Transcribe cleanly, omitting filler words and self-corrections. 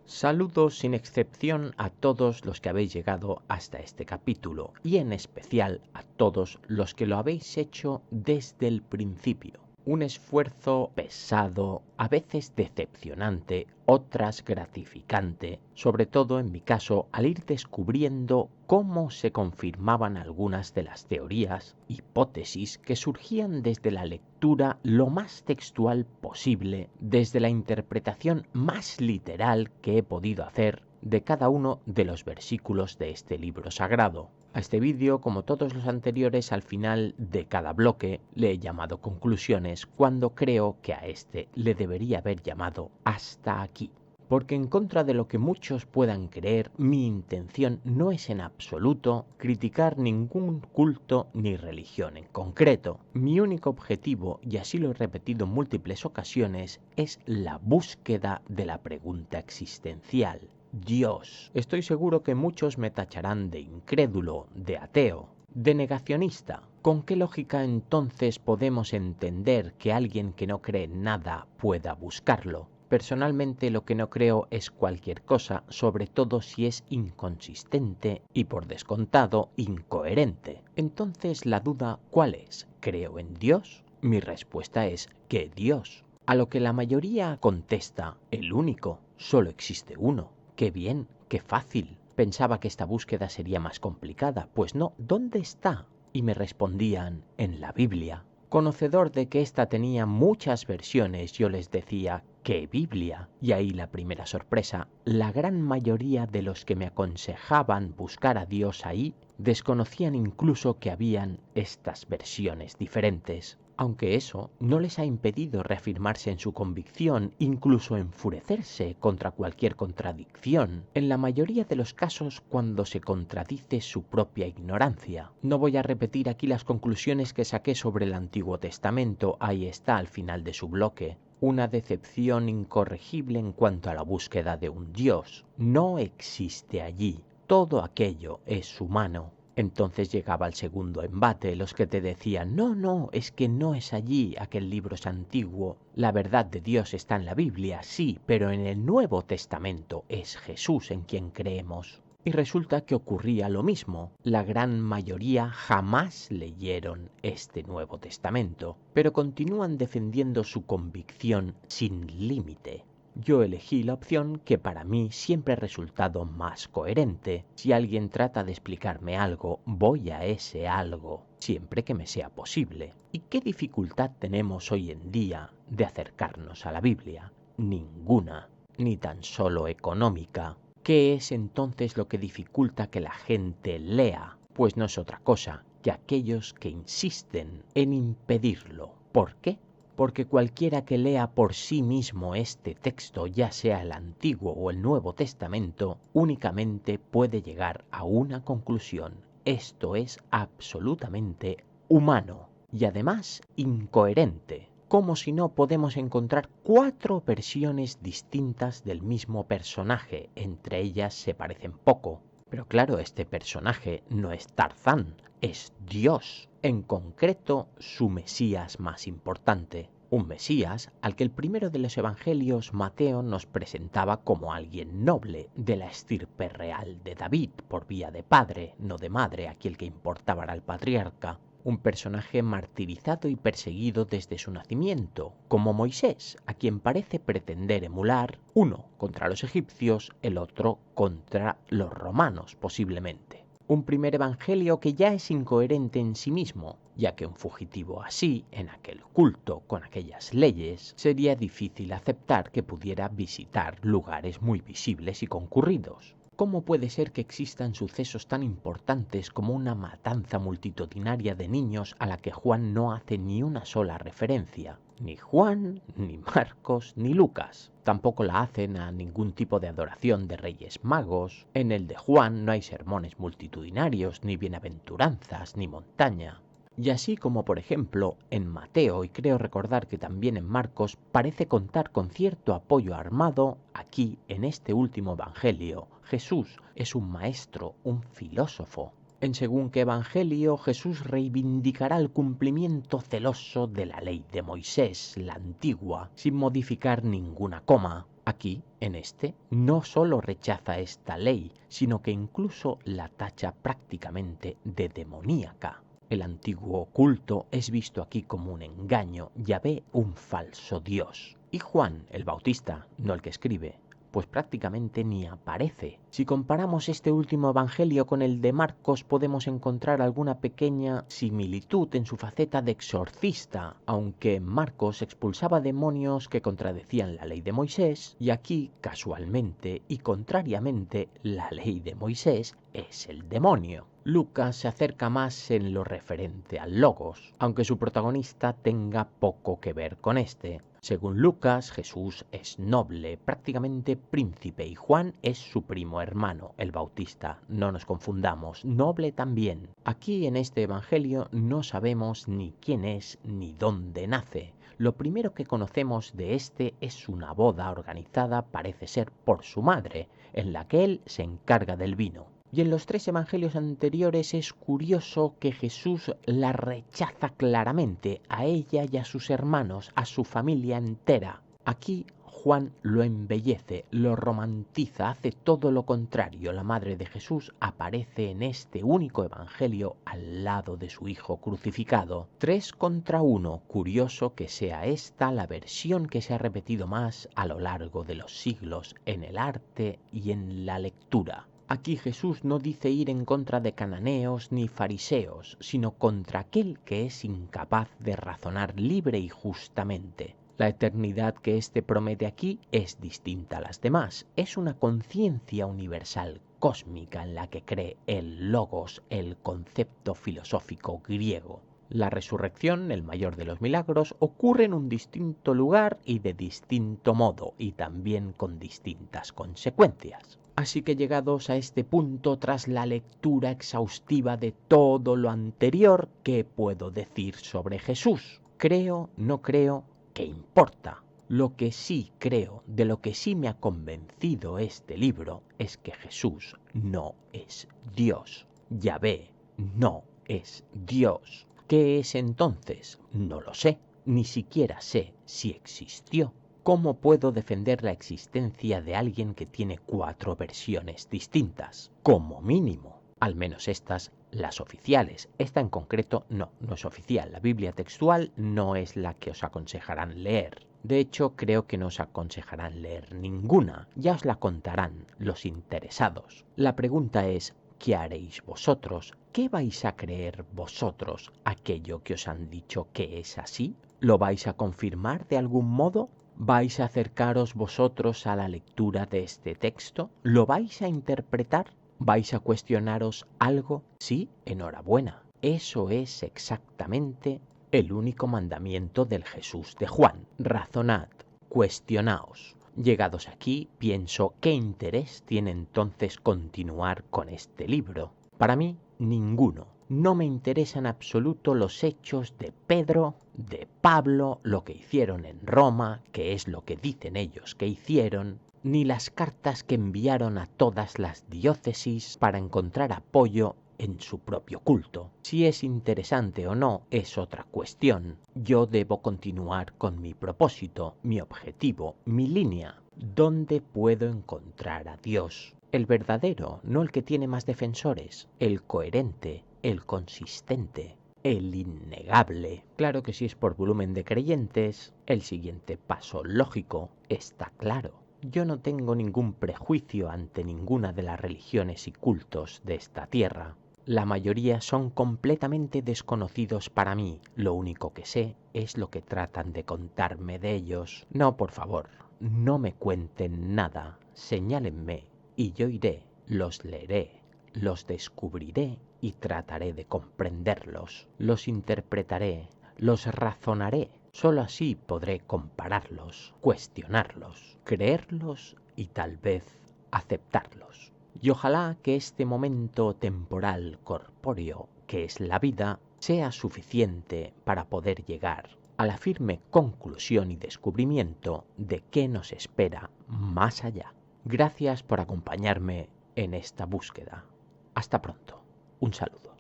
Saludos sin excepción a todos los que habéis llegado hasta este capítulo y en especial a todos los que lo habéis hecho desde el principio. Un esfuerzo pesado, a veces decepcionante, otras gratificante, sobre todo en mi caso al ir descubriendo cómo se confirmaban algunas de las teorías, hipótesis que surgían desde la lectura lo más textual posible, desde la interpretación más literal que he podido hacer de cada uno de los versículos de este libro sagrado. A este vídeo, como todos los anteriores, al final de cada bloque le he llamado conclusiones cuando creo que a este le debería haber llamado hasta aquí. Porque en contra de lo que muchos puedan creer, mi intención no es en absoluto criticar ningún culto ni religión en concreto. Mi único objetivo, y así lo he repetido en múltiples ocasiones, es la búsqueda de la pregunta existencial. Dios. Estoy seguro que muchos me tacharán de incrédulo, de ateo, de negacionista. ¿Con qué lógica entonces podemos entender que alguien que no cree en nada pueda buscarlo? Personalmente lo que no creo es cualquier cosa, sobre todo si es inconsistente y por descontado incoherente. Entonces la duda, ¿cuál es? ¿Creo en Dios? Mi respuesta es que Dios. A lo que la mayoría contesta, el único, solo existe uno. ¡Qué bien! ¡Qué fácil! Pensaba que esta búsqueda sería más complicada. Pues no, ¿dónde está? Y me respondían, en la Biblia. Conocedor de que ésta tenía muchas versiones, yo les decía, ¿qué Biblia? Y ahí la primera sorpresa, la gran mayoría de los que me aconsejaban buscar a Dios ahí, desconocían incluso que habían estas versiones diferentes. Aunque eso no les ha impedido reafirmarse en su convicción, incluso enfurecerse contra cualquier contradicción, en la mayoría de los casos cuando se contradice su propia ignorancia. No voy a repetir aquí las conclusiones que saqué sobre el Antiguo Testamento, ahí está al final de su bloque. Una decepción incorregible en cuanto a la búsqueda de un Dios. No existe allí. Todo aquello es humano. Entonces llegaba el segundo embate, los que te decían, no, es que no es allí, aquel libro es antiguo, la verdad de Dios está en la Biblia, sí, pero en el Nuevo Testamento es Jesús en quien creemos. Y resulta que ocurría lo mismo, la gran mayoría jamás leyeron este Nuevo Testamento, pero continúan defendiendo su convicción sin límite. Yo elegí la opción que para mí siempre ha resultado más coherente. Si alguien trata de explicarme algo, voy a ese algo, siempre que me sea posible. ¿Y qué dificultad tenemos hoy en día de acercarnos a la Biblia? Ninguna, ni tan solo económica. ¿Qué es entonces lo que dificulta que la gente lea? Pues no es otra cosa que aquellos que insisten en impedirlo. ¿Por qué? Porque cualquiera que lea por sí mismo este texto, ya sea el Antiguo o el Nuevo Testamento, únicamente puede llegar a una conclusión. Esto es absolutamente humano y además incoherente. Como si no podemos encontrar 4 versiones distintas del mismo personaje, entre ellas se parecen poco. Pero claro, este personaje no es Tarzán, es Dios, en concreto su Mesías más importante. Un Mesías al que el primero de los evangelios, Mateo, nos presentaba como alguien noble, de la estirpe real de David, por vía de padre, no de madre, aquí el que importaba era el patriarca. Un personaje martirizado y perseguido desde su nacimiento, como Moisés, a quien parece pretender emular, uno contra los egipcios, el otro contra los romanos, posiblemente. Un primer evangelio que ya es incoherente en sí mismo, ya que un fugitivo así, en aquel culto, con aquellas leyes, sería difícil aceptar que pudiera visitar lugares muy visibles y concurridos. ¿Cómo puede ser que existan sucesos tan importantes como una matanza multitudinaria de niños a la que Juan no hace ni una sola referencia? Ni Juan, ni Marcos, ni Lucas. Tampoco la hacen a ningún tipo de adoración de Reyes Magos. En el de Juan no hay sermones multitudinarios, ni bienaventuranzas, ni montaña. Y así como por ejemplo en Mateo, y creo recordar que también en Marcos, parece contar con cierto apoyo armado, aquí en este último evangelio Jesús es un maestro, un filósofo. En según qué evangelio Jesús reivindicará el cumplimiento celoso de la ley de Moisés, la antigua, sin modificar ninguna coma. Aquí, en este, no solo rechaza esta ley, sino que incluso la tacha prácticamente de demoníaca. El antiguo culto es visto aquí como un engaño, Yahvé un falso Dios. Y Juan el Bautista, no el que escribe, pues prácticamente ni aparece. Si comparamos este último evangelio con el de Marcos, podemos encontrar alguna pequeña similitud en su faceta de exorcista, aunque Marcos expulsaba demonios que contradecían la ley de Moisés, y aquí, casualmente y contrariamente, la ley de Moisés es el demonio. Lucas se acerca más en lo referente al Logos, aunque su protagonista tenga poco que ver con este. Según Lucas, Jesús es noble, prácticamente príncipe, y Juan es su primo hermano, el Bautista. No nos confundamos, noble también. Aquí en este evangelio no sabemos ni quién es ni dónde nace. Lo primero que conocemos de este es una boda organizada, parece ser por su madre, en la que él se encarga del vino. Y en los 3 evangelios anteriores es curioso que Jesús la rechaza claramente, a ella y a sus hermanos, a su familia entera. Aquí Juan lo embellece, lo romantiza, hace todo lo contrario. La madre de Jesús aparece en este único evangelio al lado de su hijo crucificado. 3 contra 1. Curioso que sea esta la versión que se ha repetido más a lo largo de los siglos en el arte y en la lectura. Aquí Jesús no dice ir en contra de cananeos ni fariseos, sino contra aquel que es incapaz de razonar libre y justamente. La eternidad que éste promete aquí es distinta a las demás. Es una conciencia universal cósmica en la que cree el logos, el concepto filosófico griego. La resurrección, el mayor de los milagros, ocurre en un distinto lugar y de distinto modo, y también con distintas consecuencias. Así que llegados a este punto, tras la lectura exhaustiva de todo lo anterior, ¿qué puedo decir sobre Jesús? Creo, no creo, ¿qué importa? Lo que sí creo, de lo que sí me ha convencido este libro, es que Jesús no es Dios. Yahvé no es Dios. ¿Qué es entonces? No lo sé, ni siquiera sé si existió. ¿Cómo puedo defender la existencia de alguien que tiene 4 versiones distintas? Como mínimo. Al menos estas, las oficiales. Esta en concreto no es oficial. La Biblia textual no es la que os aconsejarán leer. De hecho, creo que no os aconsejarán leer ninguna. Ya os la contarán los interesados. La pregunta es, ¿qué haréis vosotros? ¿Qué vais a creer vosotros? ¿Aquello que os han dicho que es así? ¿Lo vais a confirmar de algún modo? ¿Vais a acercaros vosotros a la lectura de este texto? ¿Lo vais a interpretar? ¿Vais a cuestionaros algo? Sí, enhorabuena. Eso es exactamente el único mandamiento del Jesús de Juan. Razonad, cuestionaos. Llegados aquí, pienso, ¿qué interés tiene entonces continuar con este libro? Para mí, ninguno. No me interesan en absoluto los hechos de Pedro, de Pablo, lo que hicieron en Roma, que es lo que dicen ellos que hicieron, ni las cartas que enviaron a todas las diócesis para encontrar apoyo en su propio culto. Si es interesante o no es otra cuestión. Yo debo continuar con mi propósito, mi objetivo, mi línea. ¿Dónde puedo encontrar a Dios? El verdadero, no el que tiene más defensores, el coherente, el consistente, el innegable. Claro que si es por volumen de creyentes, el siguiente paso lógico está claro. Yo no tengo ningún prejuicio ante ninguna de las religiones y cultos de esta tierra. La mayoría son completamente desconocidos para mí. Lo único que sé es lo que tratan de contarme de ellos. No, por favor, no me cuenten nada. Señálenme y yo iré, los leeré, los descubriré y trataré de comprenderlos. Los interpretaré, los razonaré. Solo así podré compararlos, cuestionarlos, creerlos y tal vez aceptarlos. Y ojalá que este momento temporal corpóreo, que es la vida, sea suficiente para poder llegar a la firme conclusión y descubrimiento de qué nos espera más allá. Gracias por acompañarme en esta búsqueda. Hasta pronto. Un saludo.